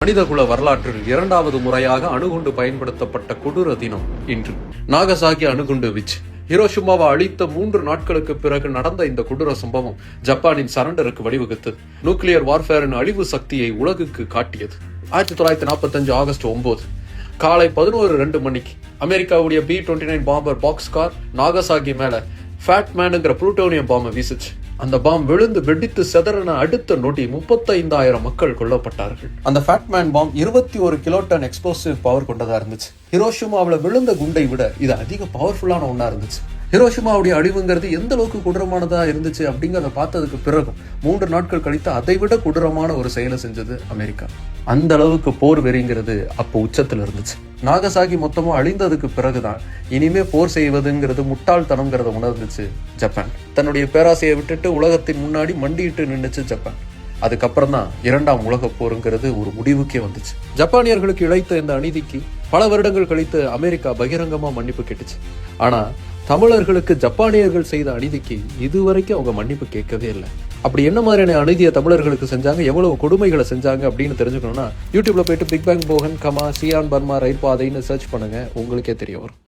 மனிதகுல வரலாற்றில் இரண்டாவது முறையாக அணுகுண்டு பயன்படுத்தப்பட்ட கொடூர தினம் இன்று. நாகசாகி அணுகுண்டு வீச்சு. ஹிரோஷிமாவை அழித்த 3 நாட்களுக்கு பிறகு நடந்த இந்த கொடூர சம்பவம் ஜப்பானின் சரண்டருக்கு வழிவகுத்தது. நியூக்ளியர் வார்ஃபேரின் அழிவு சக்தியை உலகுக்கு காட்டியது. 1945 ஆகஸ்ட் 9 காலை 11:02 மணிக்கு அமெரிக்காவுடைய B-29 பாம்பர் பாக்ஸ் கார் நாகசாகி மேல ஃபேட் மேனுங்கிற புளூட்டோனியம் பாம்பை வீசுச்சு. அந்த பாம் விழுந்து வெடித்து செதறின அடுத்த நொடி 35,000 மக்கள் கொல்லப்பட்டார்கள். அந்த Fat Man 21 kiloton explosive power கொண்டதா இருந்துச்சு. ஹிரோஷிமாவுல விழுந்த குண்டை விட இது அதிக பவர்ஃபுல்லான ஒன்னா இருந்துச்சு. ஹிரோஷிமாவுடைய அழிவுங்கிறது எந்த அளவுக்கு கொடூரமானதா இருந்துச்சு அப்படிங்கறத பார்த்ததுக்கு பிறகும் 3 நாட்கள் கழித்து அதை விட கொடூரமான ஒரு செயலை செஞ்சது அமெரிக்கா. அந்த அளவுக்கு போர் வெறிங்கிறது அப்போ உச்சத்துல இருந்துச்சு. நாகசாகி மொத்தமா அழிந்ததுக்கு பிறகுதான் இனிமே போர் செய்வதுங்கிறது முட்டாள்தனம்ங்கிறத உணர்ந்துச்சு ஜப்பான். தன்னுடைய பேராசையை விட்டுட்டு உலகத்தின் முன்னாடி மண்டிட்டு நின்னுச்சு ஜப்பான். அதுக்கப்புறம் தான் 2ஆம் உலக போருங்கிறது ஒரு முடிவுக்கே வந்துச்சு. ஜப்பானியர்களுக்கு இழைத்த இந்த அநீதிக்கு பல வருடங்கள் கழித்து அமெரிக்கா பகிரங்கமா மன்னிப்பு கேட்டுச்சு. ஆனா தமிழர்களுக்கு ஜப்பானியர்கள் செய்த அநீதிக்கு இதுவரைக்கும் அவங்க மன்னிப்பு கேட்கவே இல்லை. அப்படி என்ன மாதிரியான அநீதியை தமிழர்களுக்கு செஞ்சாங்க, எவ்வளவு கொடுமைகளை செஞ்சாங்க அப்படின்னு தெரிஞ்சுக்கணும்னா யூடியூப்ல போயிட்டு big bang Bogan, Siam Burma ரயில் பாதைன்னு சர்ச் பண்ணுங்க, உங்களுக்கே தெரிய வரும்.